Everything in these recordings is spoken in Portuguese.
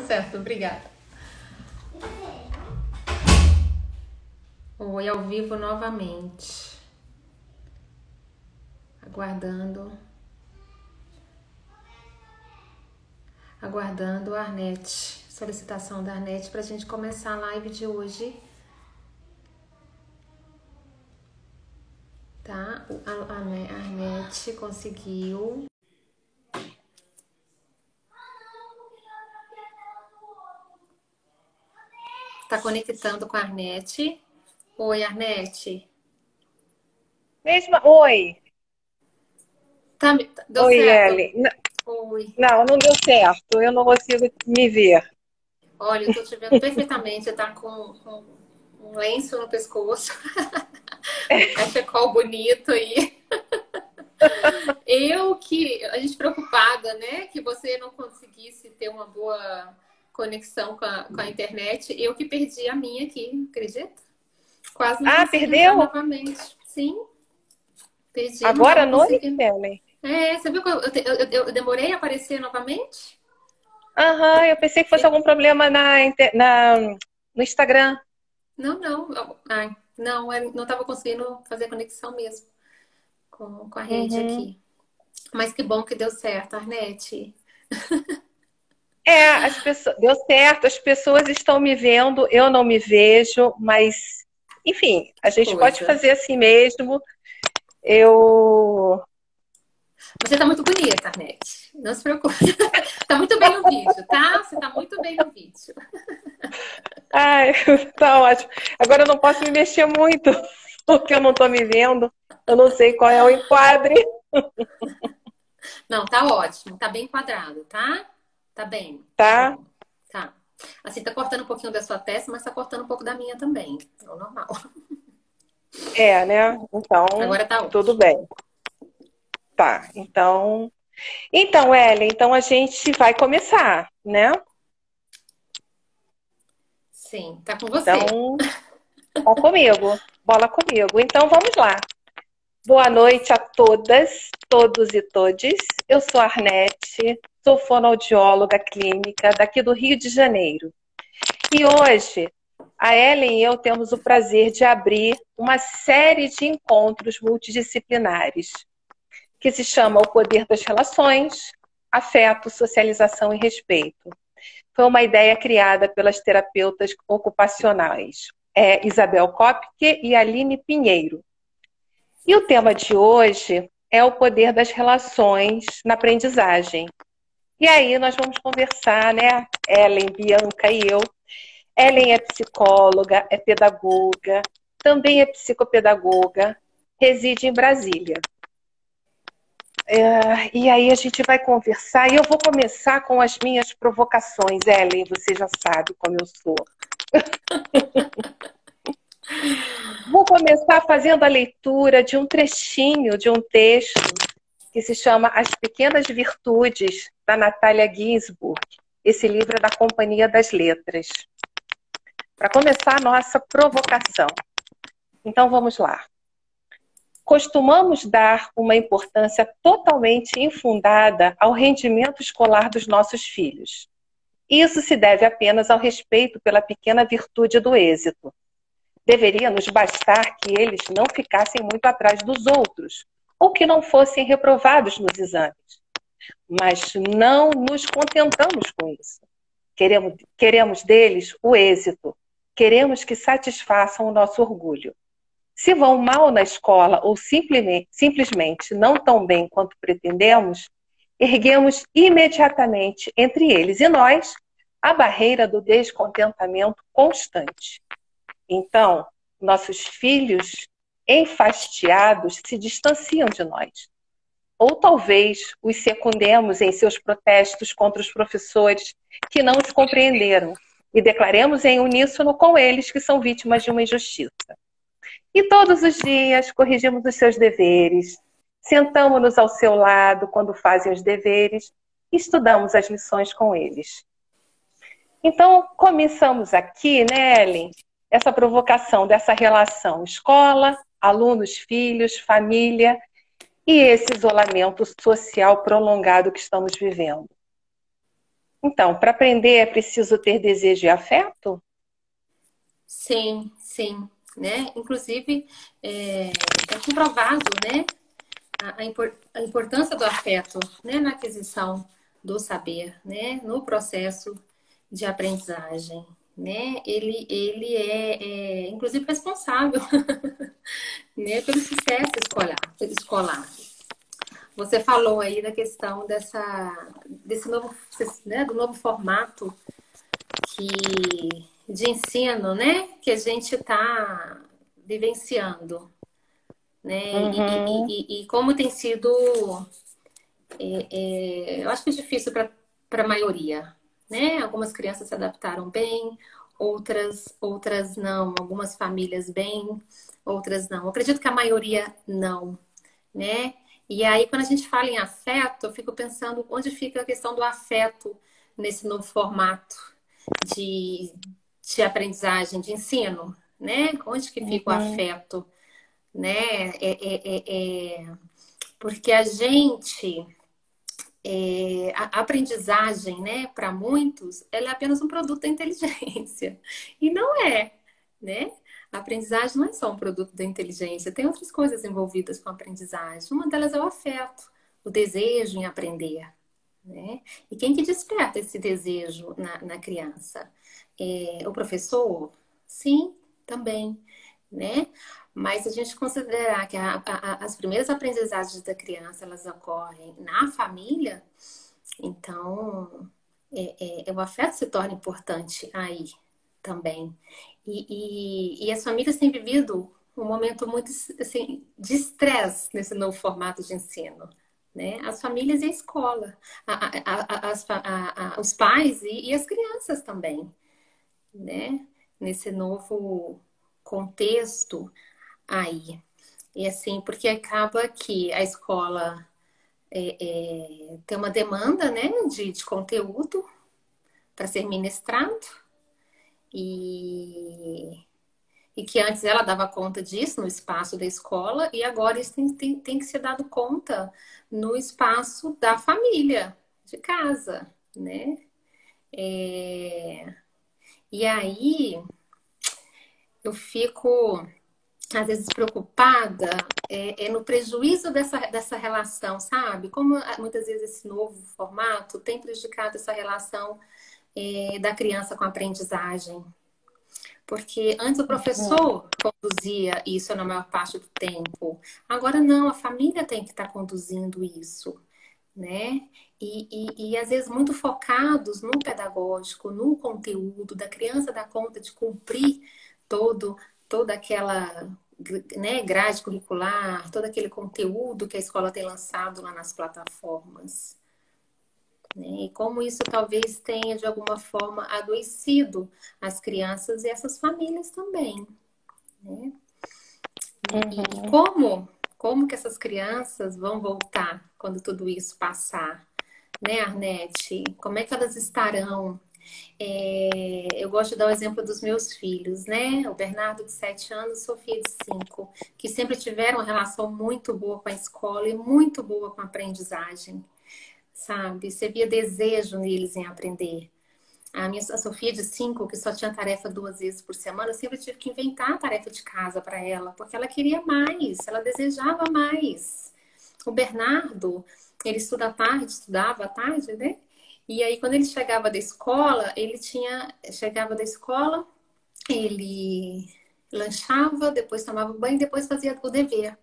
Certo, obrigada. Oi, ao vivo novamente. Aguardando. Aguardando a Arnete. Solicitação da Arnete para a gente começar a live de hoje. Tá? A Arnete conseguiu. Tá conectando com a Arnete. Oi, Arnete. Oi. Deu Oi, certo? Ellen. Oi. Não, não deu certo. Eu não consigo me ver. Olha, eu tô te vendo perfeitamente. Tá com um lenço no pescoço. Um cachecol bonito aí. A gente preocupada, né, que você não conseguisse ter uma boa conexão com a internet, eu que perdi a minha aqui, acredita? Quase não Ah, consegui entrar perdeu? novamente. Sim, perdi, não Agora à tava noite, conseguindo. Ellen? Você viu que eu demorei a aparecer novamente? Aham, eu pensei que fosse algum problema no Instagram. Não, não. Ai, não, eu não tava conseguindo fazer conexão mesmo com a rede Uhum. aqui. Mas que bom que deu certo, Arnete. As pessoas, deu certo, as pessoas estão me vendo, eu não me vejo, mas, enfim, a Que gente pode coisa. fazer assim mesmo. Eu. Você tá muito bonita, Arnete. Não se preocupe. Tá muito bem no vídeo, tá? Você tá muito bem no vídeo. Ai, tá ótimo. Agora eu não posso me mexer muito, porque eu não tô me vendo. Eu não sei qual é o enquadre. Não, tá ótimo. Tá bem enquadrado, tá? Tá bem, tá Tá? bom. Tá. Assim, tá cortando um pouquinho da sua testa, mas tá cortando um pouco da minha também. É o normal. Né? Então, Agora tá tudo ótimo. bem. Tá. Então, Ellen, então a gente vai começar, né? Sim, tá com você. Então, tá comigo. Bola comigo. Então, vamos lá. Boa noite a todas, todos e todes. Eu sou a Arnete, sou fonoaudióloga clínica daqui do Rio de Janeiro. E hoje, a Ellen e eu temos o prazer de abrir uma série de encontros multidisciplinares que se chama O Poder das Relações, Afeto, Socialização e Respeito. Foi uma ideia criada pelas terapeutas ocupacionais Isabel Kopke e Aline Pinheiro. E o tema de hoje é o poder das relações na aprendizagem. E aí nós vamos conversar, né, Ellen, Bianca e eu. Ellen é psicóloga, é pedagoga, também é psicopedagoga, reside em Brasília. E aí a gente vai conversar e eu vou começar com as minhas provocações. Ellen, você já sabe como eu sou. Vou começar fazendo a leitura de um trechinho de um texto que se chama As Pequenas Virtudes, da Natália Ginsburg. Esse livro é da Companhia das Letras. Para começar a nossa provocação. Então vamos lá. Costumamos dar uma importância totalmente infundada ao rendimento escolar dos nossos filhos. Isso se deve apenas ao respeito pela pequena virtude do êxito. Deveria nos bastar que eles não ficassem muito atrás dos outros, ou que não fossem reprovados nos exames. Mas não nos contentamos com isso. Queremos deles o êxito. Queremos que satisfaçam o nosso orgulho. Se vão mal na escola ou simplesmente não tão bem quanto pretendemos, erguemos imediatamente entre eles e nós a barreira do descontentamento constante. Então, nossos filhos enfastiados se distanciam de nós. Ou talvez os secundemos em seus protestos contra os professores que não os compreenderam e declaremos em uníssono com eles que são vítimas de uma injustiça. E todos os dias corrigimos os seus deveres, sentamos-nos ao seu lado quando fazem os deveres e estudamos as lições com eles. Então, começamos aqui, né, Ellen, essa provocação dessa relação escola, alunos, filhos, família e esse isolamento social prolongado que estamos vivendo. Então, para aprender é preciso ter desejo e afeto? Sim, sim, né? Inclusive, é comprovado, né? A importância do afeto, né? Na aquisição do saber, né? No processo de aprendizagem, né? Ele é inclusive, responsável, né? Pelo sucesso escolar. Você falou aí da questão desse novo, né? Do novo formato de ensino, né? Que a gente está vivenciando, né? Uhum. E como tem sido, eu acho que é difícil para a maioria, né? Algumas crianças se adaptaram bem, outras não. Algumas famílias bem, outras não. Eu acredito que a maioria não, né? E aí, quando a gente fala em afeto, eu fico pensando onde fica a questão do afeto nesse novo formato de, de aprendizagem, de ensino, né? Onde que fica o Uhum. afeto, né? Porque a gente, a aprendizagem, né, para muitos, ela é apenas um produto da inteligência. E não é, né? A aprendizagem não é só um produto da inteligência, tem outras coisas envolvidas com a aprendizagem. Uma delas é o afeto, o desejo em aprender, né? E quem que desperta esse desejo na criança? O professor? Sim, também, né? Mas se a gente considerar que as primeiras aprendizagens da criança, elas ocorrem na família, então o afeto se torna importante aí também. E as famílias têm vivido um momento muito assim, de estresse nesse novo formato de ensino, né? As famílias e a escola, os pais e as crianças também, né? Nesse novo contexto aí. E assim, porque acaba que a escola tem uma demanda, né, de conteúdo para ser ministrado e, e que antes ela dava conta disso no espaço da escola e agora isso tem que ser dado conta no espaço da família, de casa, né? É, e aí eu fico às vezes preocupada no prejuízo dessa relação, sabe? Como muitas vezes esse novo formato tem prejudicado essa relação da criança com a aprendizagem. Porque antes o professor conduzia isso na maior parte do tempo. Agora não, a família tem que estar conduzindo isso, né? E às vezes muito focados no pedagógico, no conteúdo, da criança dar conta de cumprir todo, toda aquela, né, grade curricular, todo aquele conteúdo que a escola tem lançado lá nas plataformas, né? E como isso talvez tenha, de alguma forma, adoecido as crianças e essas famílias também, né? E Uhum. como que essas crianças vão voltar quando tudo isso passar, né, Arnete? Como é que elas estarão? Eu gosto de dar o exemplo dos meus filhos, né? O Bernardo, de 7 anos, Sofia, de 5, que sempre tiveram uma relação muito boa com a escola e muito boa com a aprendizagem, sabe? Você via desejo neles em aprender. A Sofia, de 5, que só tinha tarefa 2 vezes por semana, eu sempre tive que inventar a tarefa de casa para ela, porque ela queria mais, ela desejava mais. O Bernardo, ele estudava à tarde, né? E aí, quando ele chegava da escola, chegava da escola, ele lanchava, depois tomava banho, depois fazia o dever.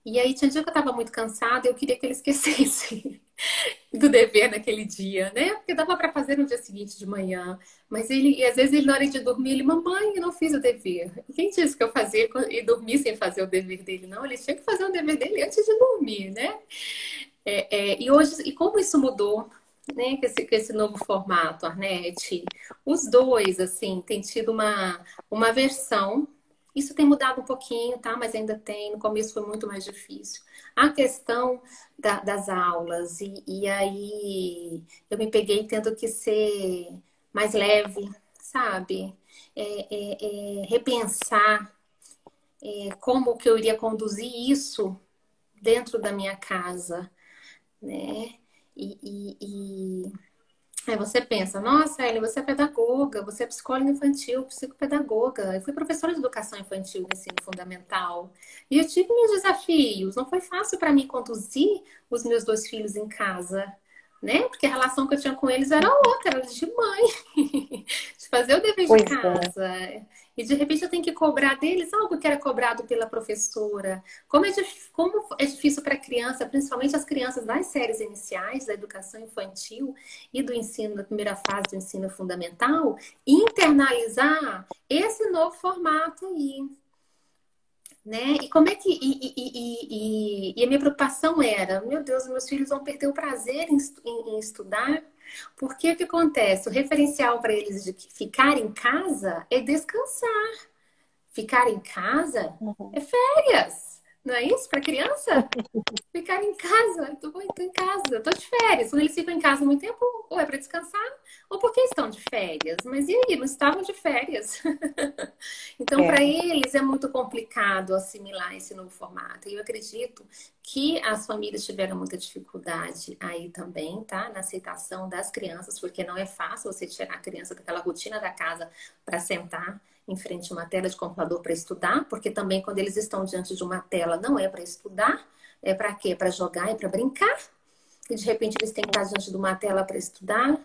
E aí, tinha dia que eu estava muito cansada, eu queria que ele esquecesse do dever naquele dia, né? Porque dava para fazer no dia seguinte de manhã. Mas e às vezes ele, na hora de dormir, ele, mamãe, eu não fiz o dever. E quem disse que eu fazia e dormir sem fazer o dever dele? Não, ele tinha que fazer o dever dele antes de dormir, né? E hoje, e como isso mudou, né? Com esse novo formato, Arnete? Os dois, assim, têm tido uma versão. Isso tem mudado um pouquinho, tá? Mas ainda tem. No começo foi muito mais difícil. A questão das aulas, e aí eu me peguei tendo que ser mais leve, sabe? Repensar como que eu iria conduzir isso dentro da minha casa, né? E Aí você pensa, nossa, Ellen, você é pedagoga, você é psicóloga infantil, psicopedagoga. Eu fui professora de educação infantil no ensino fundamental. E eu tive meus desafios. Não foi fácil para mim conduzir os meus dois filhos em casa, né? Porque a relação que eu tinha com eles era outra, era de mãe, de fazer o dever de Pois é. casa. E de repente eu tenho que cobrar deles algo que era cobrado pela professora. Como é difícil para a criança, principalmente as crianças das séries iniciais da educação infantil e do ensino, da primeira fase do ensino fundamental, internalizar esse novo formato aí, né? E como é que. E a minha preocupação era: meu Deus, meus filhos vão perder o prazer em estudar, porque o que acontece? O referencial para eles de ficar em casa é descansar. Ficar em casa Uhum. é férias, não é isso para criança? Ficar em casa, tô em casa, tô de férias. Quando eles ficam em casa muito tempo, ou é para descansar, ou porque estão de férias. Mas e aí, não estavam de férias? Então, para É. eles é muito complicado assimilar esse novo formato. E eu acredito que as famílias tiveram muita dificuldade aí também, tá? Na aceitação das crianças, porque não é fácil você tirar a criança daquela rotina da casa para sentar em frente a uma tela de computador para estudar, porque também quando eles estão diante de uma tela não é para estudar, é para quê? Para jogar e para brincar. E de repente eles têm que estar diante de uma tela para estudar.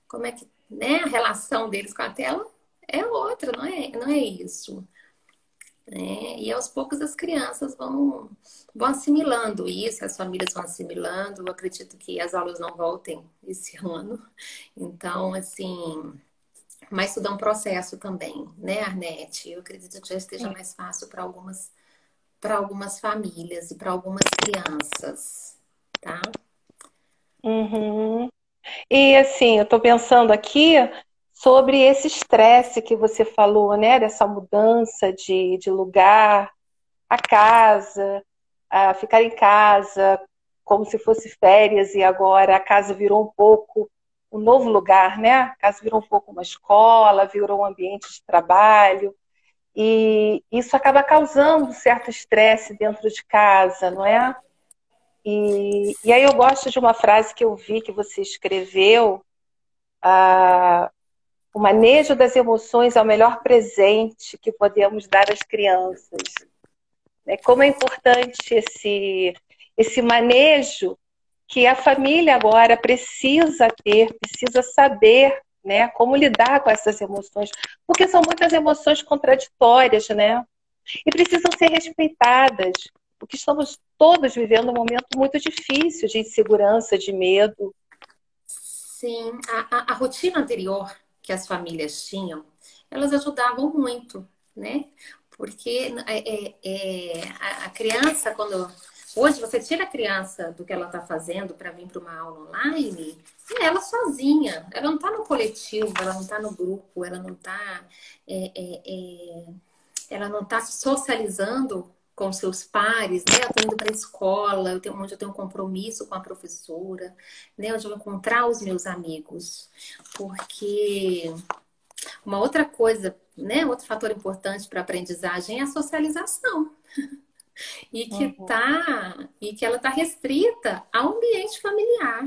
Como é que, né, a relação deles com a tela é outra, não é isso, né? E aos poucos as crianças vão assimilando isso, as famílias vão assimilando. Eu acredito que as aulas não voltem esse ano. Então, assim, mas tudo é um processo também, né, Arnete? Eu acredito que já esteja mais fácil para algumas famílias e para algumas crianças, tá? Uhum. E assim, eu estou pensando aqui sobre esse estresse que você falou, né? Dessa mudança de lugar, a casa, a ficar em casa, como se fosse férias, e agora a casa virou um pouco um novo lugar, né? A casa virou um pouco uma escola, virou um ambiente de trabalho, e isso acaba causando certo estresse dentro de casa, não é? E aí eu gosto de uma frase que eu vi que você escreveu: o manejo das emoções é o melhor presente que podemos dar às crianças. Né? Como é importante esse manejo que a família agora precisa ter, precisa saber, né, como lidar com essas emoções, porque são muitas emoções contraditórias, né? E precisam ser respeitadas, porque estamos todos vivendo um momento muito difícil de insegurança, de medo. Sim, a rotina anterior que as famílias tinham, elas ajudavam muito, né? Porque a criança, quando. Hoje você tira a criança do que ela está fazendo para vir para uma aula online, é ela sozinha. Ela não está no coletivo, ela não está no grupo, ela não está socializando com seus pares, né? Eu estou indo para a escola, onde eu tenho um compromisso com a professora, né? Onde eu vou encontrar os meus amigos. Porque uma outra coisa, né? Outro fator importante para a aprendizagem é a socialização. Uhum. E que ela está restrita ao ambiente familiar.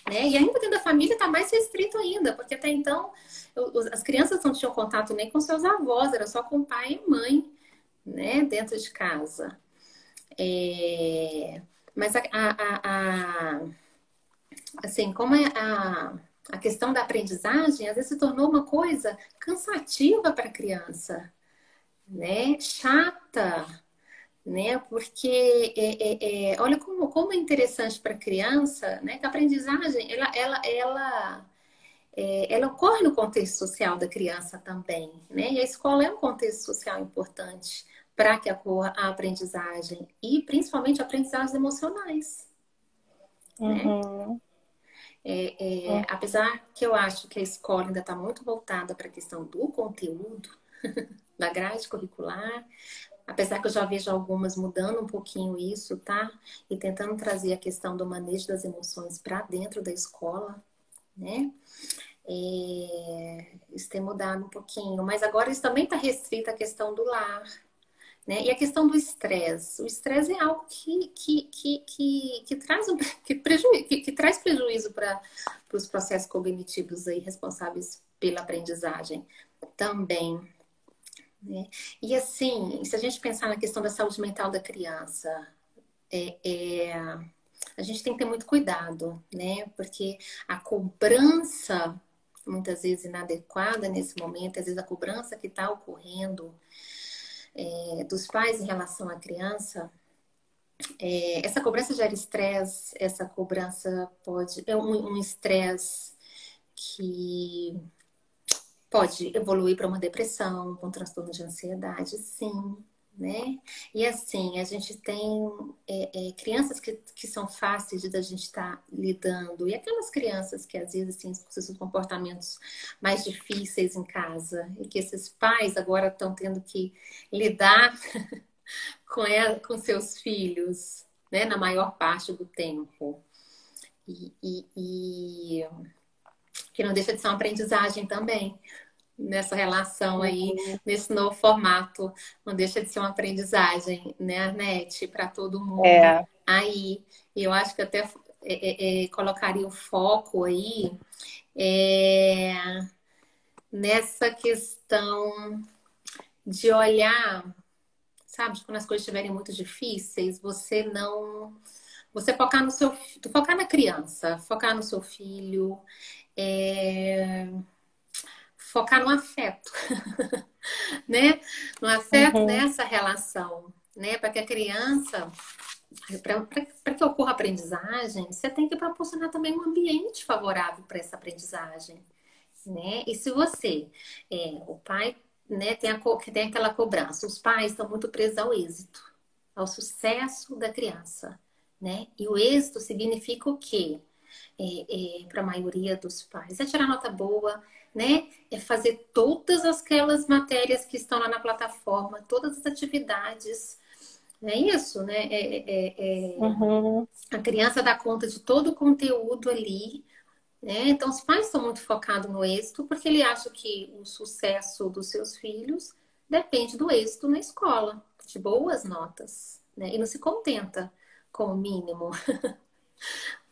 Né? E ainda dentro da família está mais restrito ainda, porque até então as crianças não tinham contato nem com seus avós, era só com pai e mãe, né? Dentro de casa. É, mas assim, como é a questão da aprendizagem, às vezes se tornou uma coisa cansativa para a criança, né? Chata, né? Porque olha como é interessante para a criança, né? Que a aprendizagem ela ocorre no contexto social da criança também, né? E a escola é um contexto social importante para que ocorra a aprendizagem e principalmente aprendizagens emocionais, né? Uhum. Apesar que eu acho que a escola ainda está muito voltada para a questão do conteúdo, da grade curricular, apesar que eu já vejo algumas mudando um pouquinho isso, tá? E tentando trazer a questão do manejo das emoções para dentro da escola, né? Isso tem mudado um pouquinho, mas agora isso também está restrito à questão do lar, né? E a questão do estresse. O estresse é algo que traz, que traz prejuízo para os processos cognitivos aí responsáveis pela aprendizagem também, né? E assim, se a gente pensar na questão da saúde mental da criança, é, é, a gente tem que ter muito cuidado, né? Porque a cobrança, muitas vezes inadequada nesse momento, às vezes a cobrança que está ocorrendo dos pais em relação à criança, essa cobrança gera estresse, essa cobrança pode. É um estresse que pode evoluir para uma depressão, para um transtorno de ansiedade, sim, né? E assim, a gente tem crianças que são fáceis de a gente estar lidando, e aquelas crianças que às vezes assim, com seus comportamentos mais difíceis em casa, e que esses pais agora estão tendo que lidar com seus filhos, né, na maior parte do tempo. E que não deixa de ser uma aprendizagem também nessa relação aí, Uhum. nesse novo formato, não deixa de ser uma aprendizagem, né, Arnete, para todo mundo É. aí. E eu acho que até colocaria o foco aí é, nessa questão de olhar, sabe, quando as coisas estiverem muito difíceis, você não. Você focar no seu, focar na criança, focar no seu filho, é, focar no afeto, né? No afeto Uhum. nessa relação, né? Para que a criança, para que ocorra a aprendizagem, você tem que proporcionar também um ambiente favorável para essa aprendizagem, né? E se você, o pai, né, que tem aquela cobrança, os pais estão muito presos ao êxito, ao sucesso da criança, né? E o êxito significa o quê? Para a maioria dos pais. É tirar nota boa, né? É fazer todas aquelas matérias que estão lá na plataforma, todas as atividades. É isso, né? Uhum. A criança dá conta de todo o conteúdo ali, né? Então, os pais estão muito focados no êxito, porque ele acha que o sucesso dos seus filhos depende do êxito na escola, de boas notas, né? E não se contenta com o mínimo.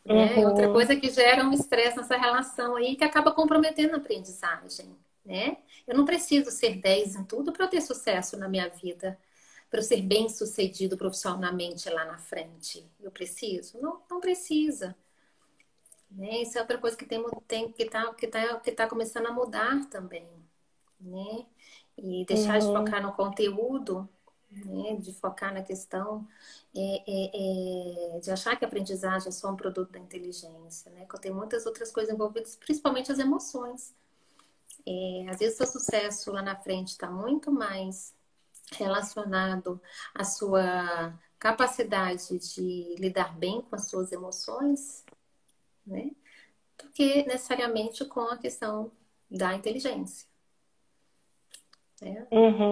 Né? E outra Uhum. coisa que gera um estresse nessa relação aí que acaba comprometendo a aprendizagem, né? Eu não preciso ser 10 em tudo para eu ter sucesso na minha vida, para eu ser bem sucedido profissionalmente lá na frente. Eu preciso? Não, não precisa. Né? Isso é outra coisa que tem que tá começando a mudar também, né? E deixar de Uhum. focar no conteúdo, né? De focar na questão de achar que a aprendizagem é só um produto da inteligência, né? Que eu tenho muitas outras coisas envolvidas, principalmente as emoções. Às vezes, o seu sucesso lá na frente está muito mais relacionado à sua capacidade de lidar bem com as suas emoções, né? Do que necessariamente com a questão da inteligência, né?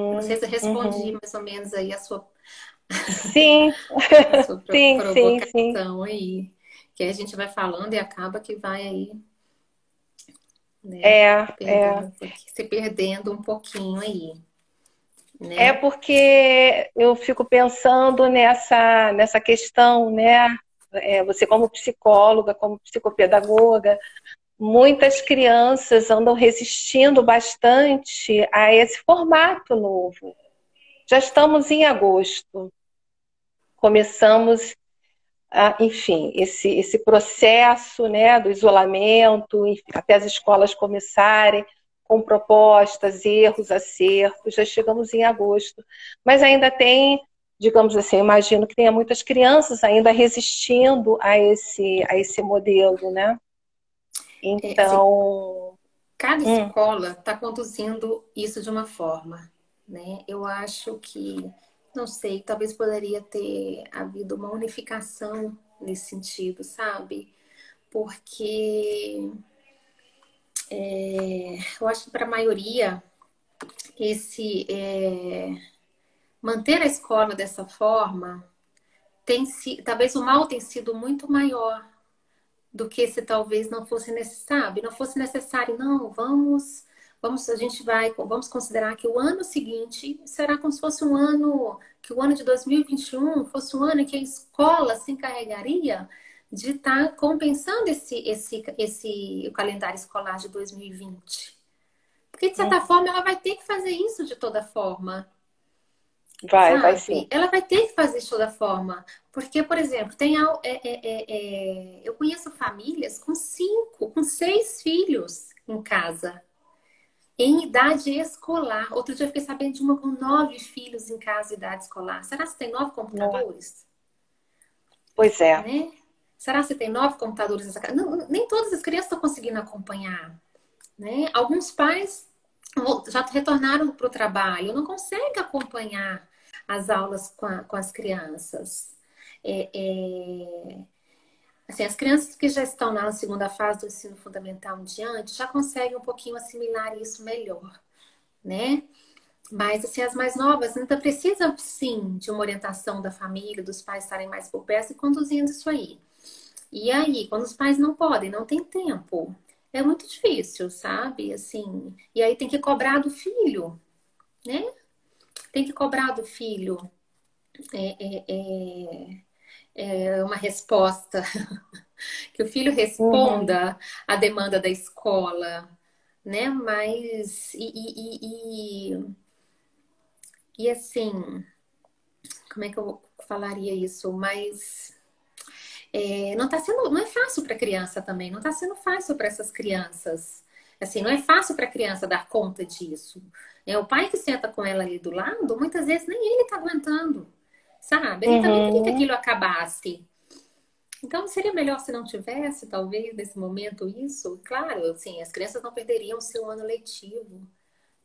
Eu não sei Uhum. se eu respondi Uhum. mais ou menos aí Sim, a sua sim, sim, sim. provocação aí, que aí a gente vai falando e acaba que vai aí, né, É, é. se perdendo um pouquinho aí, É né? porque eu fico pensando nessa questão, né? Você como psicóloga, como psicopedagoga, muitas crianças andam resistindo bastante a esse formato novo. Já estamos em agosto, começamos, enfim, esse processo, né, do isolamento, enfim, até as escolas começarem com propostas, erros, acertos, já chegamos em agosto. Mas ainda tem, digamos assim, eu imagino que tenha muitas crianças ainda resistindo a esse modelo, né? Assim, Então, cada hum, escola está conduzindo isso de uma forma, né? Eu acho que, não sei, talvez poderia ter havido uma unificação nesse sentido, sabe? Porque eu acho que para a maioria esse manter a escola dessa forma talvez o mal tenha sido muito maior do que se talvez não fosse necessário, não, vamos vamos considerar que o ano seguinte será como se fosse um ano, que o ano de 2021 fosse um ano em que a escola se encarregaria de estar compensando o calendário escolar de 2020. Porque, de certa forma, ela vai ter que fazer isso de toda forma. Vai sim. Sabe? Ela vai ter que fazer de toda forma. Porque, por exemplo, eu conheço famílias com 5, com 6 filhos em casa, em idade escolar. Outro dia eu fiquei sabendo de uma com 9 filhos em casa, em idade escolar. Será que tem 9 Nossa. computadores? Pois é. Né? Será que tem 9 computadores nessa casa? Não, nem todas as crianças estão conseguindo acompanhar. Né? Alguns pais já retornaram para o trabalho, não conseguem acompanhar as aulas com as crianças. Assim, as crianças que já estão na segunda fase do ensino fundamental em diante já conseguem um pouquinho assimilar isso melhor, né? Mas assim, as mais novas ainda precisam sim de uma orientação da família, dos pais estarem mais por perto e conduzindo isso aí. E aí, quando os pais não podem, não tem tempo, é muito difícil, sabe? Assim, e aí tem que cobrar do filho, né? Tem que cobrar do filho é, é, uma resposta, que o filho Uhum. responda à demanda da escola, né? Mas e assim, como é que eu falaria isso? Mas não é fácil para a criança também, não está sendo fácil para essas crianças. Assim, não é fácil para a criança dar conta disso. O pai que senta com ela ali do lado, muitas vezes nem ele está aguentando, sabe? Ele também queria que Uhum. aquilo acabasse. Então, seria melhor se não tivesse, talvez, nesse momento, isso. Claro, assim, as crianças não perderiam o seu ano letivo,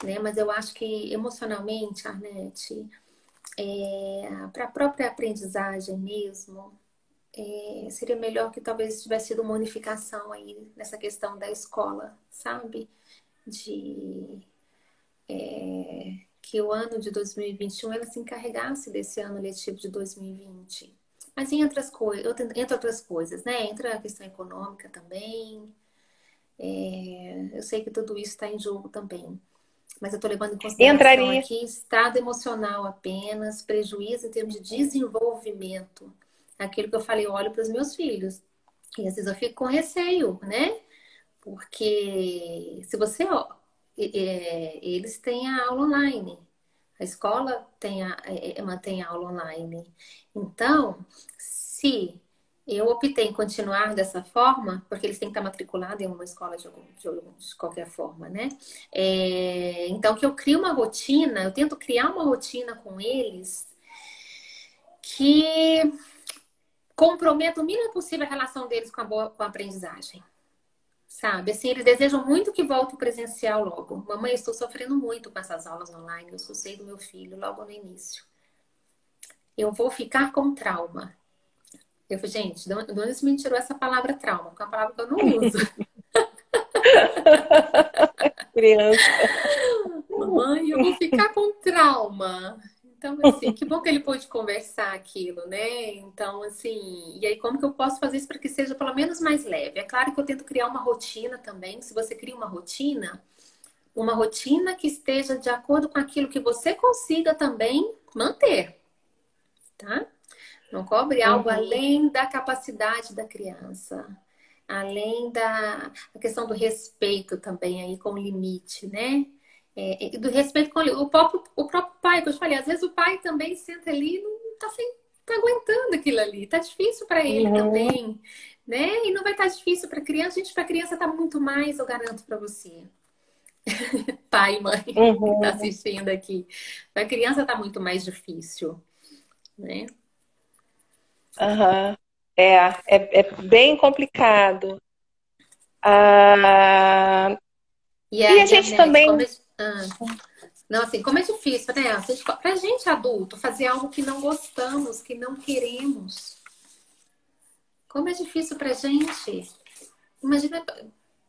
né? Mas eu acho que emocionalmente, Arnete, para a própria aprendizagem mesmo, seria melhor que talvez tivesse sido uma unificação aí nessa questão da escola, sabe? De que o ano de 2021 ela se encarregasse desse ano letivo de 2020. Mas entre outras coisas, né? Entra a questão econômica também. Eu sei que tudo isso está em jogo também. Mas eu estou levando em consideração Entraria. aqui estado emocional apenas, prejuízo em termos de desenvolvimento. Aquilo que eu falei, eu olho para os meus filhos. E às vezes eu fico com receio, né? Porque se você, ó, eles têm a aula online, a escola mantém a aula online. Então, se eu optei em continuar dessa forma, porque eles têm que estar matriculados em uma escola de qualquer forma, né? Então, que eu crio uma rotina, eu tento criar uma rotina com eles que comprometa o mínimo possível a relação deles com a aprendizagem. Sabe, assim, eles desejam muito que volte o presencial logo. Mamãe, eu estou sofrendo muito com essas aulas online. Eu sei do meu filho logo no início. Eu vou ficar com trauma. Eu falei, gente, de onde você me tirou essa palavra trauma? Que é uma palavra que eu não uso. Criança. Mamãe, eu vou ficar com trauma. Então, assim, que bom que ele pôde conversar aquilo, né? Então, assim, e aí como que eu posso fazer isso para que seja pelo menos mais leve? É claro que eu tento criar uma rotina também. Se você cria uma rotina que esteja de acordo com aquilo que você consiga também manter, tá? Não cobre algo Uhum. além da capacidade da criança, além da a questão do respeito também aí com o limite, né? E do respeito com o próprio pai, que eu te falei, às vezes o pai também senta ali e não tá, tá aguentando aquilo ali, tá difícil para ele Uhum. também, né? E não vai estar difícil para criança, gente, para criança tá muito mais, eu garanto para você. Pai e mãe que está Uhum. assistindo aqui. Para criança está muito mais difícil, né? Aham. É bem complicado. Ah, E e a aí, gente Arnete, também. não, assim, como é difícil, né? Pra gente adulto fazer algo que não gostamos, que não queremos. Como é difícil pra gente. Imagina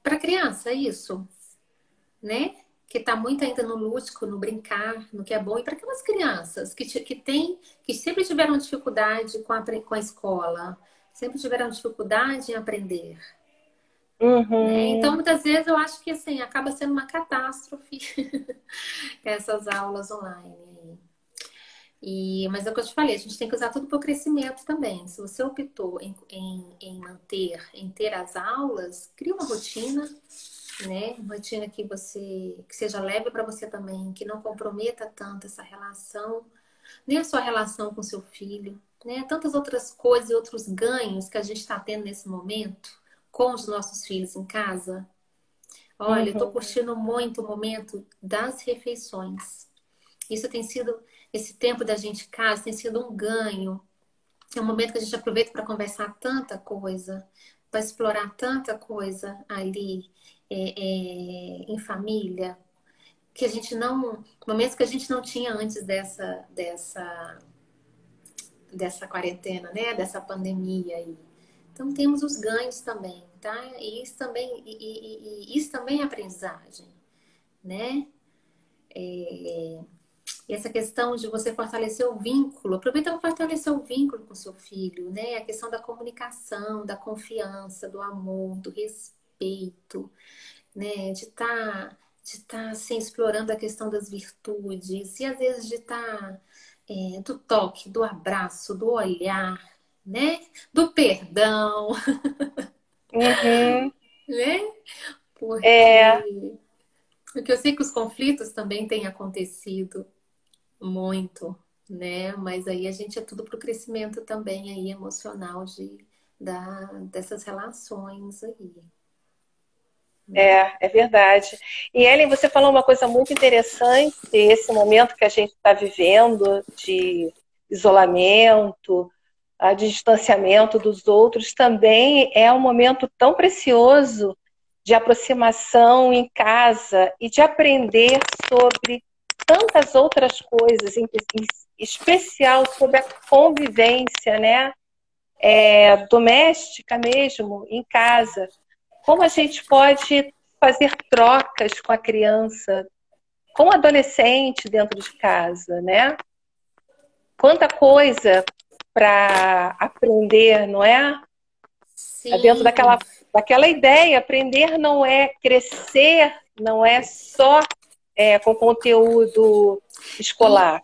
para criança isso, né? Que tá muito ainda no lúdico, no brincar, no que é bom. E para aquelas crianças que sempre tiveram dificuldade com a escola, sempre tiveram dificuldade em aprender. né? Então, Uhum. muitas vezes eu acho que assim acaba sendo uma catástrofe essas aulas online. Mas é o que eu te falei, a gente tem que usar tudo para o crescimento também. Se você optou em manter, em ter as aulas, cria uma rotina, né? Uma rotina que seja leve para você também, que não comprometa tanto essa relação, nem a sua relação com seu filho, né? Tantas outras coisas e outros ganhos que a gente está tendo nesse momento com os nossos filhos em casa. Olha, eu estou Uhum. curtindo muito o momento das refeições. Isso tem sido, esse tempo da gente em casa tem sido um ganho. É um momento que a gente aproveita para conversar tanta coisa, para explorar tanta coisa ali em família, que a gente não, momentos que a gente não tinha antes dessa quarentena, né? Dessa pandemia aí. Então temos os ganhos também, tá? E isso também é aprendizagem, né? E essa questão de você fortalecer o vínculo, aproveita para fortalecer o vínculo com seu filho, né? A questão da comunicação, da confiança, do amor, do respeito, né? De estar assim, explorando a questão das virtudes e às vezes de estar do toque, do abraço, do olhar, né? Do perdão, Uhum. né? É, Porque eu sei que os conflitos também têm acontecido muito, né? Mas aí a gente é tudo para o crescimento também aí emocional dessas relações aí, né? é verdade. E Ellen, você falou uma coisa muito interessante, esse momento que a gente está vivendo de isolamento, de distanciamento dos outros, também é um momento tão precioso de aproximação em casa e de aprender sobre tantas outras coisas, em especial sobre a convivência, né? Doméstica mesmo, em casa. Como a gente pode fazer trocas com a criança, com o adolescente dentro de casa, né? Quanta coisa para aprender, não é? Dentro Sim, daquela ideia, aprender não é crescer, não é só com conteúdo e, escolar.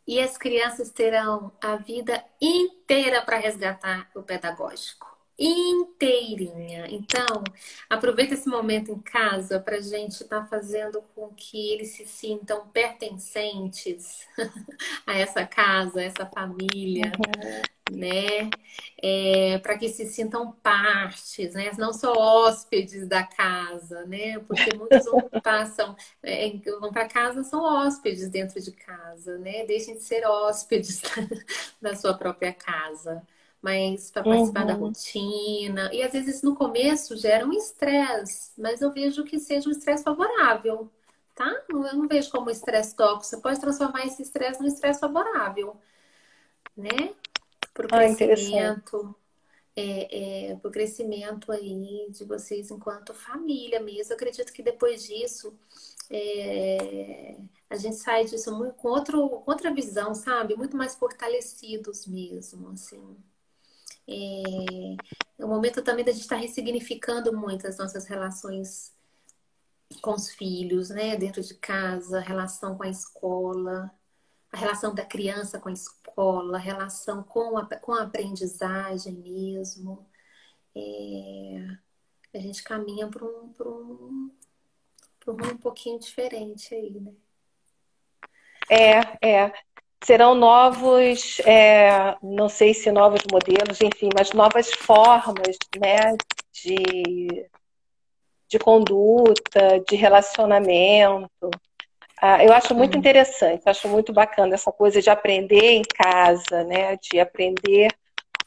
e as crianças terão a vida inteira para resgatar o pedagógico. Inteirinha. Então, aproveita esse momento em casa para a gente estar fazendo com que eles se sintam pertencentes a essa casa, a essa família, Uhum, né? Para que se sintam partes, né? Não só hóspedes da casa, né? Porque muitos vão para casa, são hóspedes dentro de casa, né? Deixem de ser hóspedes da sua própria casa. Mas para participar da uhum. rotina. E às vezes no começo gera um estresse, mas eu vejo que seja um estresse favorável, tá? Eu não vejo como estresse tóxico. Você pode transformar esse estresse num estresse favorável, né? Para o Ah, interessante. crescimento, para o crescimento aí de vocês enquanto família mesmo. Eu acredito que depois disso a gente sai disso muito, com outra visão, sabe? Muito mais fortalecidos mesmo, assim. É o momento também da gente estar ressignificando muito as nossas relações com os filhos, né? Dentro de casa, a relação com a escola, a relação da criança com a escola, a relação com a aprendizagem mesmo. A gente caminha para um rumo um pouquinho diferente aí, né? É. Serão novos, não sei se novos modelos, enfim, mas novas formas, né, de, de conduta, de relacionamento. Eu acho muito Hum, interessante, acho muito bacana essa coisa de aprender em casa, né, de aprender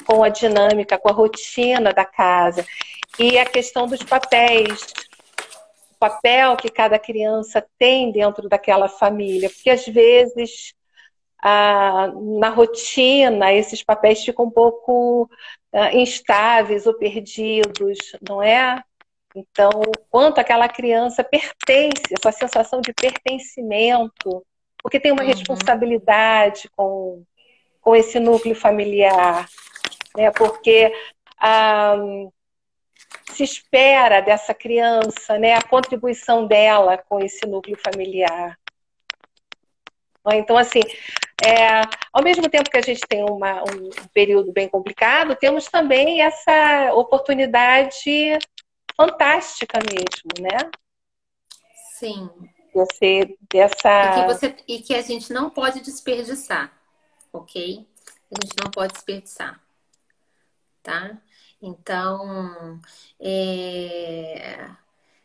com a dinâmica, com a rotina da casa. E a questão dos papéis, o papel que cada criança tem dentro daquela família, porque às vezes na rotina, esses papéis ficam um pouco instáveis ou perdidos, não é? Então, quanto aquela criança pertence, essa sensação de pertencimento, porque tem uma uhum, responsabilidade com esse núcleo familiar, né? Porque se espera dessa criança, né? A contribuição dela com esse núcleo familiar. Então, assim, ao mesmo tempo que a gente tem um período bem complicado, temos também essa oportunidade fantástica mesmo, né? Sim. E que a gente não pode desperdiçar, ok? A gente não pode desperdiçar, tá? Então,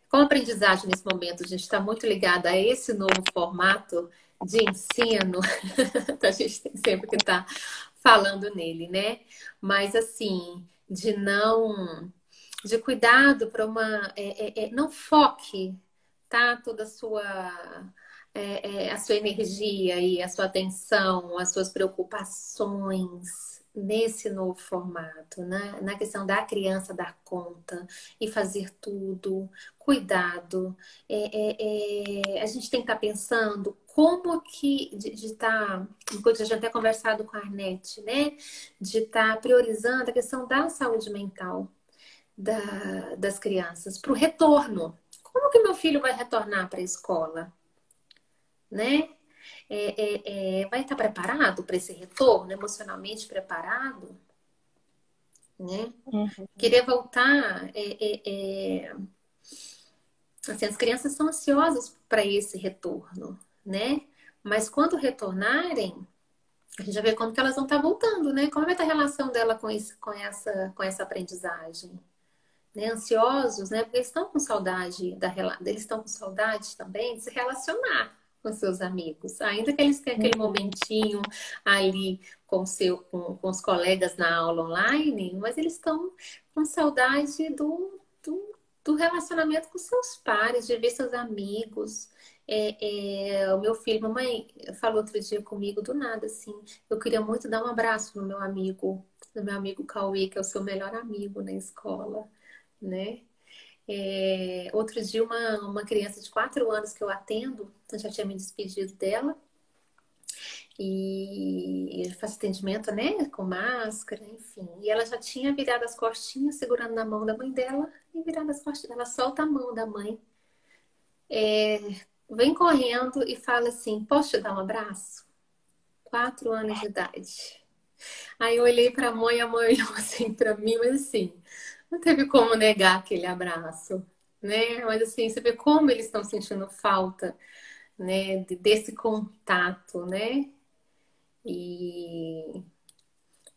com a aprendizagem nesse momento, a gente está muito ligada a esse novo formato de ensino, a gente tem sempre que estar falando nele, né? Mas assim, de cuidado para não foque, tá? Toda a sua energia e a sua atenção, as suas preocupações nesse novo formato, né? Na questão da criança dar conta e fazer tudo, cuidado. A gente tem que estar pensando como que de estar, enquanto a gente até conversado com a Arnete, né? De estar priorizando a questão da saúde mental das crianças para o retorno. Como que meu filho vai retornar para a escola, né? Vai estar preparado para esse retorno, emocionalmente preparado, né? Uhum. Querer voltar, assim, as crianças são ansiosas para esse retorno, né? Mas quando retornarem, a gente já vê como que elas vão estar voltando, né? Como vai estar a relação dela com essa aprendizagem, né? Ansiosos, né? Porque eles estão com saudade eles estão com saudade também de se relacionar com seus amigos, ainda que eles tenham aquele momentinho ali com os colegas na aula online, mas eles estão com saudade do relacionamento com seus pares, de ver seus amigos. O meu filho, mamãe, falou outro dia comigo do nada, assim, eu queria muito dar um abraço no meu amigo Cauê, que é o seu melhor amigo na escola, né? Outro dia, uma criança de 4 anos que eu atendo, eu já tinha me despedido dela, e eu faço atendimento, né, com máscara, enfim. E ela já tinha virado as costinhas, segurando na mão da mãe dela, e virado as costinhas. Ela solta a mão da mãe, vem correndo e fala assim: posso te dar um abraço? 4 anos de idade. Aí eu olhei para a mãe olhou assim para mim, mas assim, não teve como negar aquele abraço, né? Mas assim, você vê como eles estão sentindo falta, né, desse contato, né? E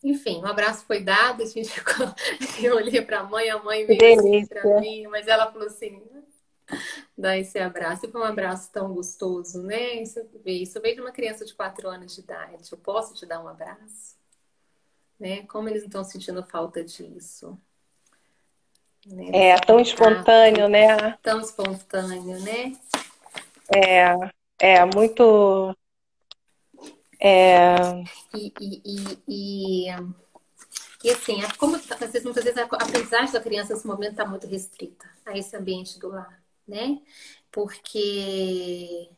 enfim, um abraço foi dado, a gente ficou... eu olhei para a mãe Que veio assim para delícia. mim, mas ela falou assim: dá esse abraço. E foi um abraço tão gostoso, né? Isso veio de uma criança de 4 anos de idade. Eu posso te dar um abraço? Né? Como eles não estão sentindo falta disso? Né? Desse Tão contato espontâneo, né? tão espontâneo, né? Muito. E, e, e, e, e assim, como muitas vezes a aprendizagem da criança nesse momento está muito restrita a esse ambiente do lar, né? Porque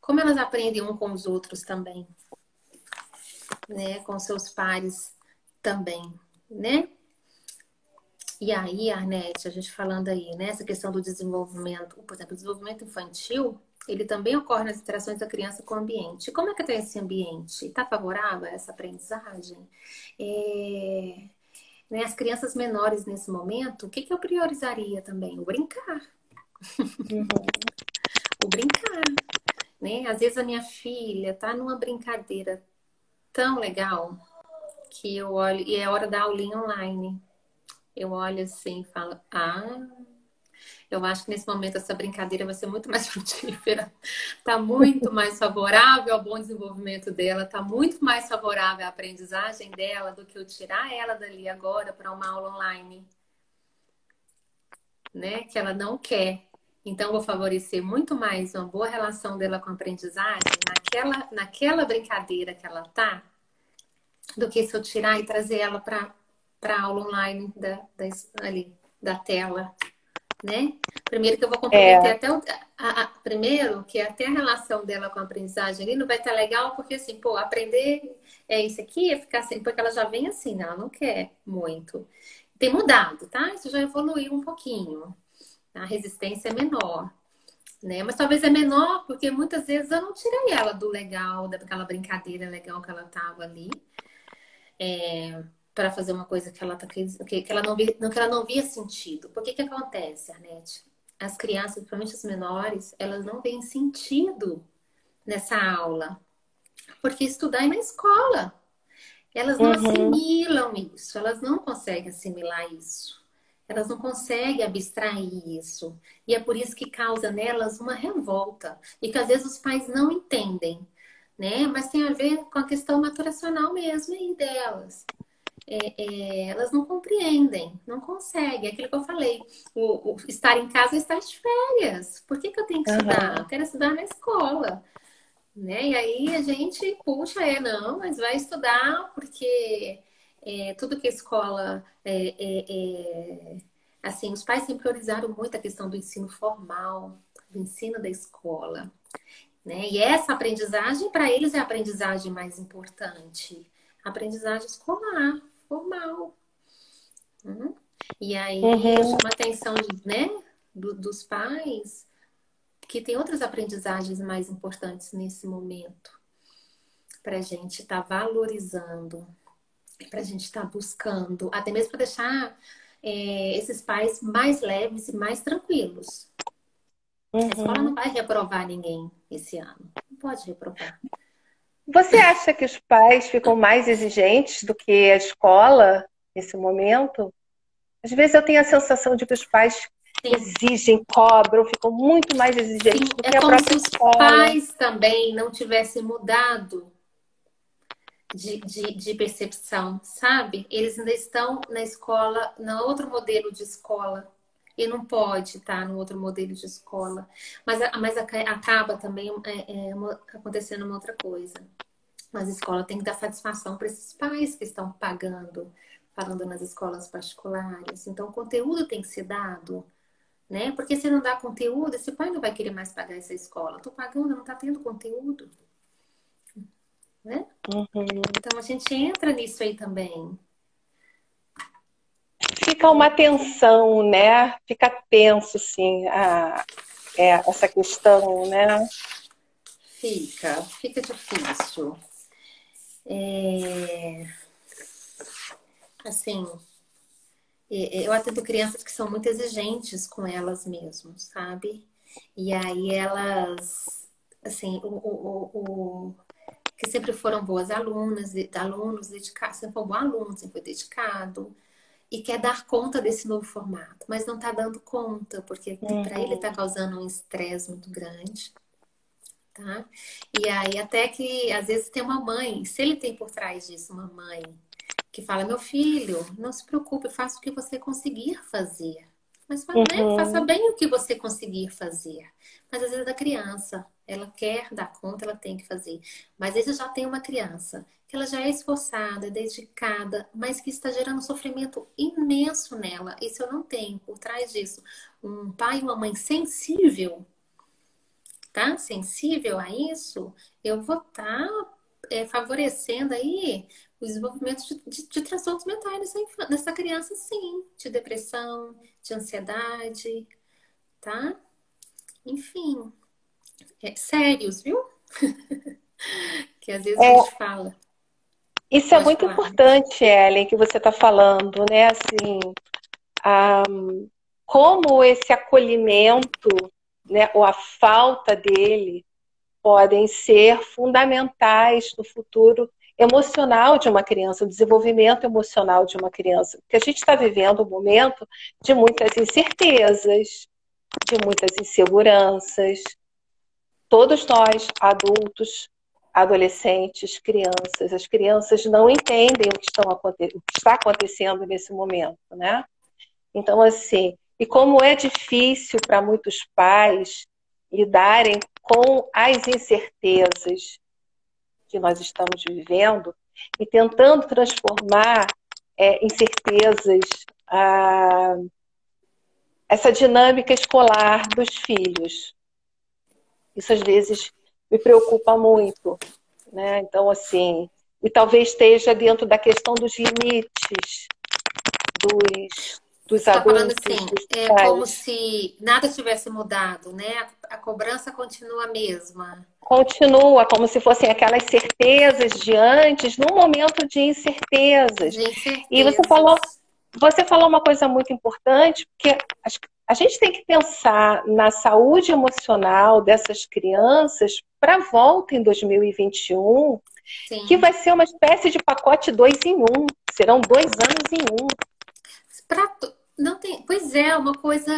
como elas aprendem um com os outros também, né? Com seus pares também, né? E aí, Arnete, a gente falando aí, né? Essa questão do desenvolvimento, por exemplo, o desenvolvimento infantil, ele também ocorre nas interações da criança com o ambiente. Como é que está esse ambiente? Está favorável a essa aprendizagem? Né, as crianças menores nesse momento, o que eu priorizaria também? O brincar. Uhum. O brincar, né? Às vezes a minha filha tá numa brincadeira tão legal que eu olho e é hora da aulinha online. Eu olho assim e falo: eu acho que nesse momento essa brincadeira vai ser muito mais frutífera. Tá muito mais favorável ao bom desenvolvimento dela, tá muito mais favorável à aprendizagem dela do que eu tirar ela dali agora para uma aula online, né? Que ela não quer. Então, eu vou favorecer muito mais uma boa relação dela com a aprendizagem naquela brincadeira que ela tá, do que se eu tirar e trazer ela para a aula online da tela, né? Primeiro que eu vou comprometer até primeiro que até a relação dela com a aprendizagem ali não vai estar legal, porque assim, pô, aprender é isso aqui, é ficar assim, porque ela já vem assim, né? Ela não quer muito. Tem mudado, tá? Isso já evoluiu um pouquinho. A resistência é menor, né? Mas talvez é menor porque muitas vezes eu não tirei ela do legal, daquela brincadeira legal que ela tava ali, para fazer uma coisa que ela, que ela não via, que ela não via sentido. Por que que acontece, Arnete? As crianças, principalmente as menores, elas não veem sentido nessa aula. Porque estudar é na escola. Elas não Uhum, assimilam isso, elas não conseguem assimilar isso. Elas não conseguem abstrair isso. E é por isso que causa nelas uma revolta. E que às vezes os pais não entendem, né? Mas tem a ver com a questão maturacional mesmo aí delas. Elas não compreendem, não conseguem. É aquilo que eu falei. O estar em casa é estar de férias. Por que que eu tenho que estudar? uhum. Eu quero estudar na escola, né? E aí a gente puxa, não, mas vai estudar porque tudo que a escola assim, os pais sempre priorizaram muito a questão do ensino formal, do ensino da escola, né? E essa aprendizagem para eles é a aprendizagem mais importante, a aprendizagem escolar, formal. Uhum. E aí eu Uhum. chamo a atenção, né, dos pais que tem outras aprendizagens mais importantes nesse momento para a gente estar valorizando, para a gente estar buscando, até mesmo para deixar esses pais mais leves e mais tranquilos. A escola não Uhum. vai reprovar ninguém esse ano. Não pode reprovar. Você acha que os pais ficam mais exigentes do que a escola nesse momento? Às vezes eu tenho a sensação de que os pais Sim, exigem, cobram, ficam muito mais exigentes sim. do É que a como se própria os escola. pais também não tivessem mudado de percepção, sabe? Eles ainda estão na escola, no outro modelo de escola. E não pode estar no outro modelo de escola. Mas acaba também acontecendo uma outra coisa. Mas a escola tem que dar satisfação para esses pais que estão pagando nas escolas particulares. Então, o conteúdo tem que ser dado, né? Porque se não dá conteúdo, esse pai não vai querer mais pagar essa escola. Estou pagando, não está tendo conteúdo, né? Uhum. Então, a gente entra nisso aí também. Fica uma tensão, né? Fica tenso, sim, essa questão, né? Fica difícil. É, assim, eu atendo crianças que são muito exigentes com elas mesmas, sabe? E aí elas, assim, que sempre foram boas alunas, alunos dedicados, sempre foi um bom aluno, sempre foi dedicado, e quer dar conta desse novo formato, mas não está dando conta, porque para ele está Uhum. causando um estresse muito grande, tá? E aí até que às vezes tem uma mãe, se ele tem por trás disso uma mãe que fala, meu filho, não se preocupe, faça o que você conseguir fazer. Mas, né, faça Uhum. bem o que você conseguir fazer. Mas às vezes a criança, ela quer dar conta, ela tem que fazer. Mas às vezes já tem uma criança que ela já é esforçada, dedicada, mas que está gerando sofrimento imenso nela. E se eu não tenho por trás disso um pai e uma mãe sensível, tá? Sensível a isso, eu vou estar favorecendo aí o desenvolvimento de transtornos mentais nessa criança, sim. De depressão, de ansiedade, tá? Enfim, sérios, viu? Que às vezes a gente É, fala. isso é Pode muito falar, gente. importante, Ellen, que você está falando, né? Assim, a, como esse acolhimento, né, ou a falta dele, podem ser fundamentais no futuro emocional de uma criança, o desenvolvimento emocional de uma criança. Porque a gente está vivendo um momento de muitas incertezas, de muitas inseguranças. Todos nós, adultos, adolescentes, crianças, as crianças não entendem o que está acontecendo nesse momento, né? Então, assim, e como é difícil para muitos pais lidarem com as incertezas que nós estamos vivendo e tentando transformar incertezas, essa dinâmica escolar dos filhos. Isso às vezes me preocupa muito, né? Então, assim, e talvez esteja dentro da questão dos limites dos Você está falando adultos, assim, dos é como pais. se nada tivesse mudado, né? A cobrança continua a mesma. Continua como se fossem aquelas certezas de antes, num momento de incertezas. De E incertezas. você falou uma coisa muito importante, porque a gente tem que pensar na saúde emocional dessas crianças para a volta em 2021, que Sim. vai ser uma espécie de pacote 2 em 1. Serão 2 anos em um. Não tem, pois é, uma coisa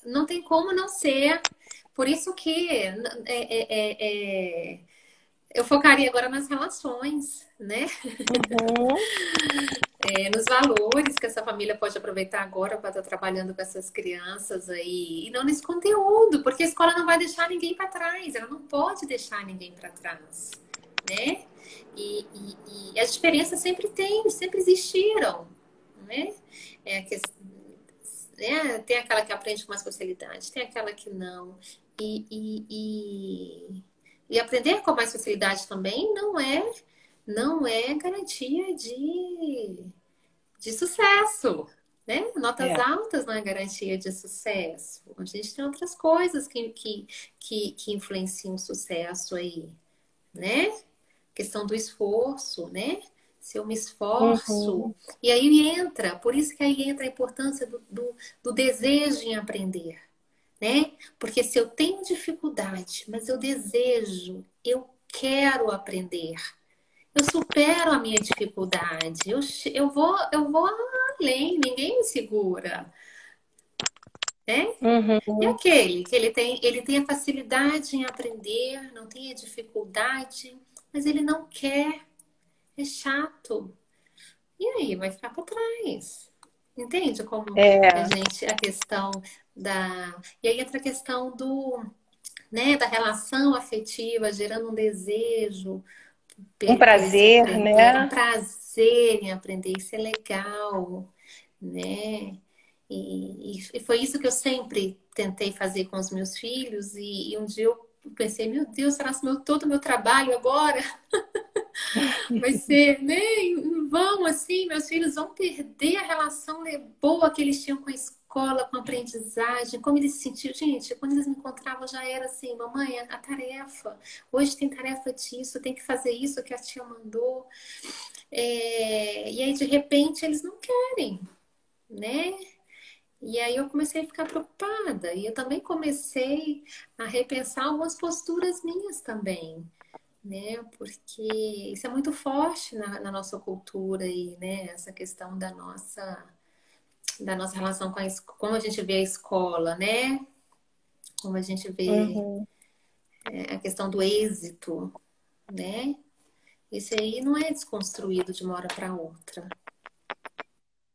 não tem como não ser. Por isso que eu focaria agora nas relações, né? Uhum. Nos valores que essa família pode aproveitar agora para estar trabalhando com essas crianças aí. E não nesse conteúdo, porque a escola não vai deixar ninguém para trás, ela não pode deixar ninguém para trás, né? E as diferenças sempre tem, sempre existiram, né? É, tem aquela que aprende com mais facilidade, tem aquela que não. E, e, e aprender com mais facilidade também não é garantia de sucesso, né? Notas É. altas não é garantia de sucesso. A gente tem outras coisas que influenciam o sucesso aí, né? Questão do esforço, né? Se eu me esforço. Uhum. E aí entra, por isso que aí entra a importância do desejo em aprender, né? Porque se eu tenho dificuldade, mas eu desejo, eu quero aprender, eu supero a minha dificuldade, eu vou além, ninguém me segura, né? E Uhum. aquele que ele tem a facilidade em aprender, não tem a dificuldade, mas ele não quer, é chato. E aí vai ficar para trás. Entende como É. a questão e aí entra a questão né, da relação afetiva, gerando um desejo Um por esse prazer, aprender, um né? prazer em aprender, isso é legal, né? E foi isso que eu sempre tentei fazer com os meus filhos, e um dia eu pensei, meu Deus, será que todo o meu trabalho agora vai ser, né? Em vão, assim, meus filhos vão perder a relação boa que eles tinham com a escola, com a aprendizagem, como eles se sentiam. Gente, quando eles me encontravam já era assim, mamãe, a tarefa, hoje tem tarefa disso, tem que fazer isso que a tia mandou. E aí, de repente, eles não querem, né? E aí eu comecei a ficar preocupada. E eu também comecei a repensar algumas posturas minhas também, né? Porque isso é muito forte na nossa cultura e, né? Essa questão da nossa relação com como a gente vê a escola, né? Como a gente vê Uhum. a questão do êxito, né? Isso aí não é desconstruído de uma hora para outra,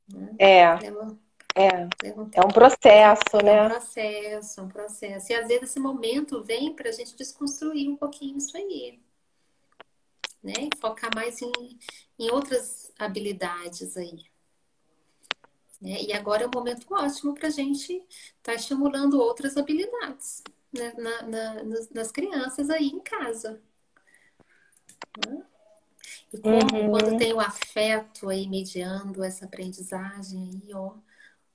né? É, Leva, é. leva um É um tempo. processo, É um né? processo, é um processo. E às vezes esse momento vem para a gente desconstruir um pouquinho isso aí, né? E focar mais em outras habilidades aí. Né? E agora é um momento ótimo para a gente estar estimulando outras habilidades, né? Nas crianças aí em casa. Né? E como quando Uhum. tem o afeto aí mediando essa aprendizagem aí, ó,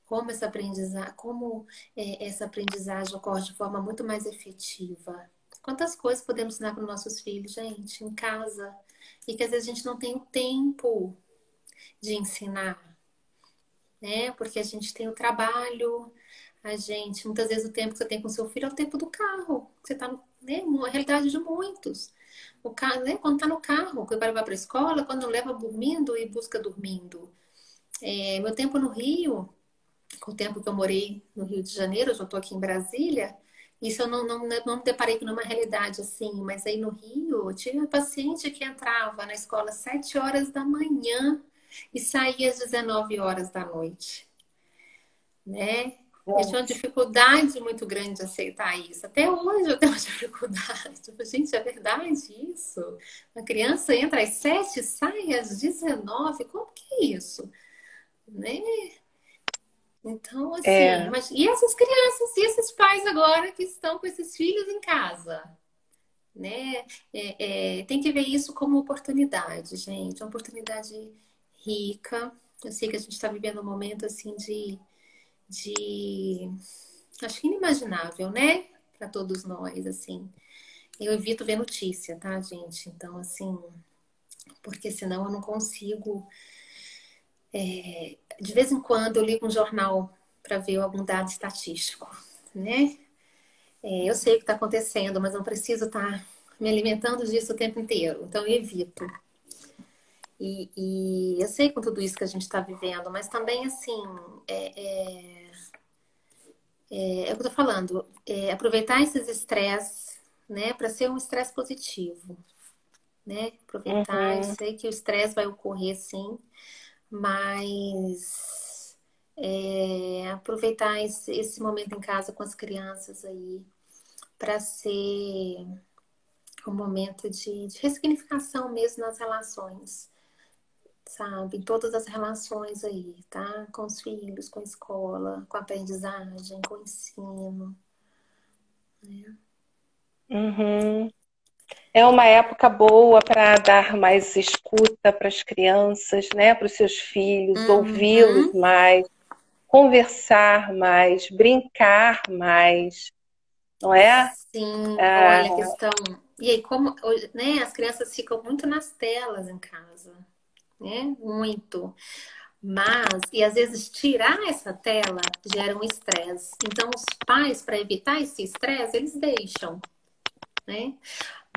como essa aprendizagem ocorre de forma muito mais efetiva. Quantas coisas podemos ensinar para os nossos filhos, gente, em casa, e que às vezes a gente não tem o tempo de ensinar, né? Porque a gente tem o trabalho, muitas vezes o tempo que você tem com seu filho é o tempo do carro, que você está no, né? A realidade de muitos. O carro, né? Quando está no carro, que vai para a escola, quando leva dormindo e busca dormindo. Meu tempo no Rio, com o tempo que eu morei no Rio de Janeiro, eu já estou aqui em Brasília, isso eu não me deparei com uma realidade assim, mas aí no Rio, eu tive um paciente que entrava na escola às 7 horas da manhã e saía às 19 horas da noite, né? Eu tinha uma dificuldade muito grande de aceitar isso. Até hoje eu tenho uma dificuldade. Tipo, gente, é verdade isso? A criança entra às 7 e sai às 19? Como que é isso? Né? Então, assim, É, mas e essas crianças e esses pais agora que estão com esses filhos em casa, né? Tem que ver isso como oportunidade, gente, uma oportunidade rica, Eu sei que a gente está vivendo um momento assim de acho que inimaginável, né? Para todos nós, assim. Eu evito ver notícia, tá, gente? Então, assim, porque senão eu não consigo. De vez em quando eu ligo um jornal para ver algum dado estatístico, né? Eu sei o que está acontecendo, mas não preciso estar me alimentando disso o tempo inteiro. Então, eu evito. E eu sei com tudo isso que a gente está vivendo, mas também, assim, é o que eu tô falando, aproveitar esses estresses, né, para ser um estresse positivo, né? Aproveitar, eu Uhum. sei que o estresse vai ocorrer sim, mas aproveitar esse momento em casa com as crianças aí para ser um momento de ressignificação mesmo nas relações, sabe? Em todas as relações aí, tá? Com os filhos, com a escola, com a aprendizagem, com o ensino. Uhum. É uma época boa para dar mais escuta para as crianças, né? Para os seus filhos, ouvi-los Uhum. mais, conversar mais, brincar mais, não é? Sim, Ah, olha, a questão. E aí, como, hoje, né, as crianças ficam muito nas telas em casa, né? Muito. Mas, e às vezes tirar essa tela gera um estresse. Então, os pais, para evitar esse estresse, eles deixam, né?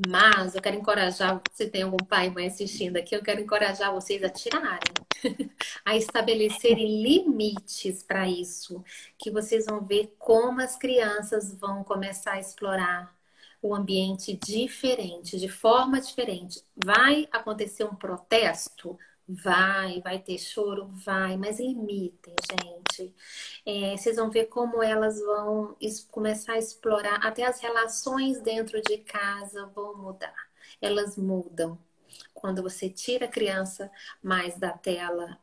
Mas eu quero encorajar, se tem algum pai e mãe assistindo aqui, eu quero encorajar vocês a tirarem, a estabelecerem limites para isso, que vocês vão ver como as crianças vão começar a explorar o ambiente diferente, de forma diferente. Vai acontecer um protesto? Vai ter choro? Vai, mas limitem, gente. Vocês vão ver como elas vão começar a explorar, até as relações dentro de casa vão mudar. Elas mudam quando você tira a criança mais da tela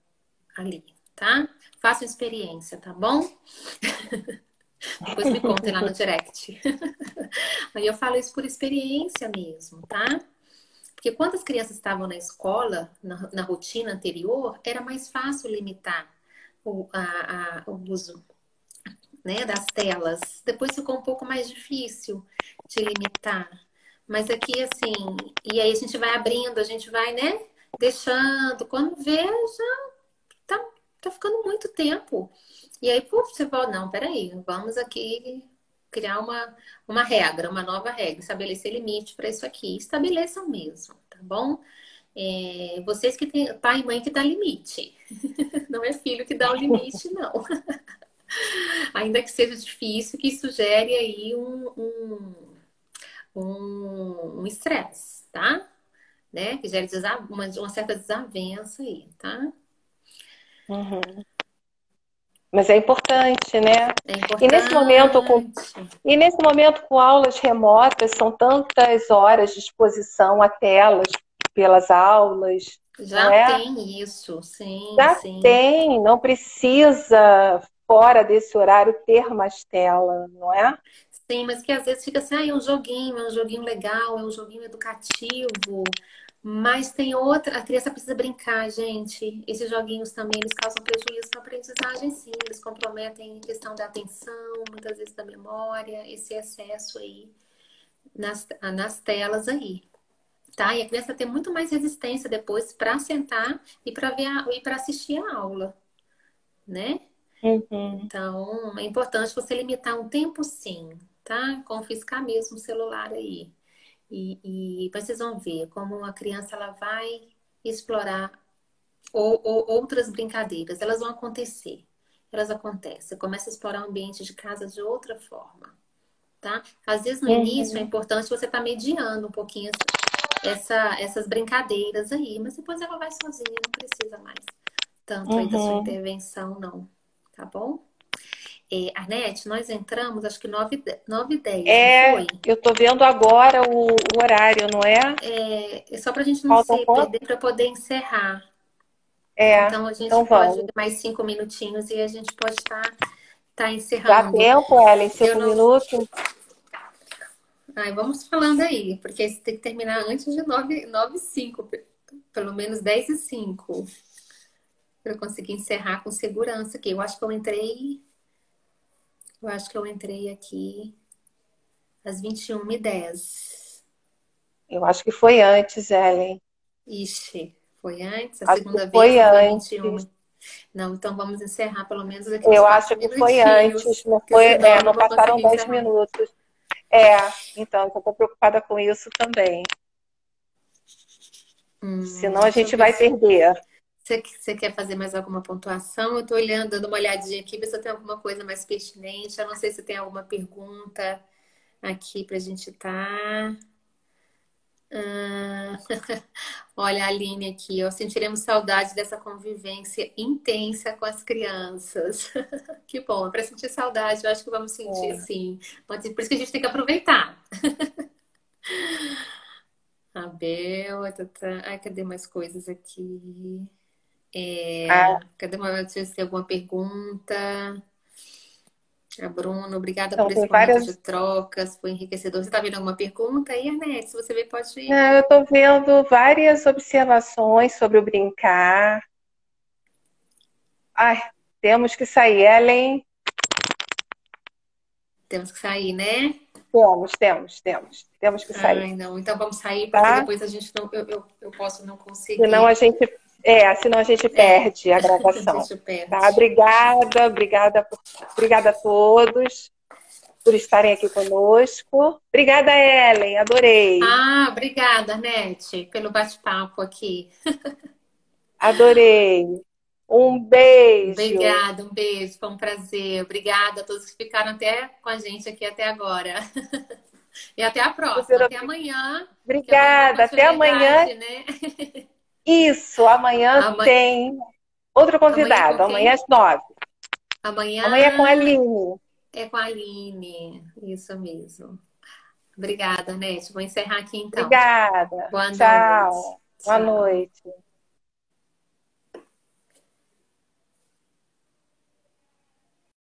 ali, tá? Façam experiência, tá bom? Depois me contem lá no direct. Aí eu falo isso por experiência mesmo, tá? Porque quando as crianças estavam na escola, na rotina anterior, era mais fácil limitar o uso, né, das telas. Depois ficou um pouco mais difícil de limitar. Mas aqui, assim, e aí a gente vai abrindo, a gente vai, né, deixando. Quando vê, já tá ficando muito tempo. E aí, pô, você fala, não, peraí, vamos aqui criar uma regra, uma nova regra, estabelecer limite para isso aqui. Estabeleçam mesmo, tá bom? Vocês que têm pai e mãe que dá limite. Não é filho que dá o limite, não. Ainda que seja difícil, que sugere aí um estresse, tá? Né? Que gere uma certa desavença aí, tá? uhum. Mas é importante, né? É E nesse momento, importante. e nesse momento, com aulas remotas, são tantas horas de exposição a telas pelas aulas, não Já é? tem isso, sim, Já sim. tem, não precisa, fora desse horário, ter mais tela, não é? Sim, mas que às vezes fica assim, ah, é um joguinho legal, é um joguinho educativo, mas tem outra, a criança precisa brincar, gente. Esses joguinhos também, eles causam prejuízo na aprendizagem, sim, eles comprometem a questão da atenção, muitas vezes da memória, esse excesso aí nas telas aí, tá? E a criança tem muito mais resistência depois para sentar e para ver e para assistir a aula, né? Uhum, Então, é importante você limitar um tempo, sim, tá? Confiscar mesmo o celular aí. E vocês vão ver como a criança ela vai explorar ou outras brincadeiras. Elas vão acontecer. Elas acontecem. Você começa a explorar o ambiente de casa de outra forma, tá? Às vezes no início é uhum, importante você estar mediando um pouquinho essas brincadeiras aí, mas depois ela vai sozinha, não precisa mais tanto aí da sua uhum. intervenção, não. Tá bom? Arnete, nós entramos, acho que 9h10, não É, foi? eu tô vendo agora o horário, não é? É só para a gente não Faltam se quanto? perder para poder encerrar. É, Então, a gente então pode vamos. mais 5 minutinhos e a gente pode estar Dá encerrando. tempo, Ellen, Eu cinco não. minutos? Ai, vamos falando aí, porque você tem que terminar antes de 9h05, pelo menos 10h05. para eu conseguir encerrar com segurança aqui. Eu acho que eu entrei aqui às 21h10. Eu acho que foi antes, Ellen. Ixi, foi antes? A Acho que segunda vez foi não foi antes. 21. Não, então vamos encerrar pelo menos aqui uns Eu 4 acho que foi antes, minutinhos, não porque foi, senão eu não não vou passaram conseguir 10 encerrar. minutos. Então, eu tô preocupada com isso também. Senão a Deixa eu gente ver vai se perder. você quer fazer mais alguma pontuação. Eu tô olhando, dando uma olhadinha aqui, ver se eu tenho alguma coisa mais pertinente. Eu não sei se tem alguma pergunta aqui pra gente tá. Ah, olha a Aline aqui, ó. Sentiremos saudade dessa convivência intensa com as crianças. Que bom, é para sentir saudade, eu acho que vamos sentir É. sim. Por isso que a gente tem que aproveitar. A Bel, ai, cadê mais coisas aqui? Ah, Cadê uma, deixa eu ver se tem alguma pergunta? A Bruna, obrigada por então, esse tem momento de várias. trocas, foi enriquecedor. Você está vendo alguma pergunta aí, Arnete? Se você ver, pode. Eu estou vendo várias observações sobre o brincar. Ai, temos que sair, Ellen. Temos que sair, né? Temos que sair, Ai, não. Então vamos sair, porque tá? depois a gente não. Eu posso não Senão a conseguir. gente, senão a gente É, perde a gravação, deixa eu tá? perde. Obrigada a todos por estarem aqui conosco. Obrigada, Ellen, adorei. Ah, obrigada, Nete, pelo bate-papo aqui. Adorei. Um beijo. Obrigada, um beijo, foi um prazer. Obrigada a todos que ficaram até com a gente aqui até agora. E até a próxima, Super até amanhã, que amanhã dá obrigada. Até amanhã. continuidade, né? Isso, amanhã Amanhã, tem outro amanhã com convidado. Amanhã quem? às 9. Amanhã é com a Amanhã Aline. é com a Aline. Isso mesmo. Obrigada, Nete. Vou encerrar aqui então. Obrigada. Boa noite. Tchau. Boa Tchau. noite.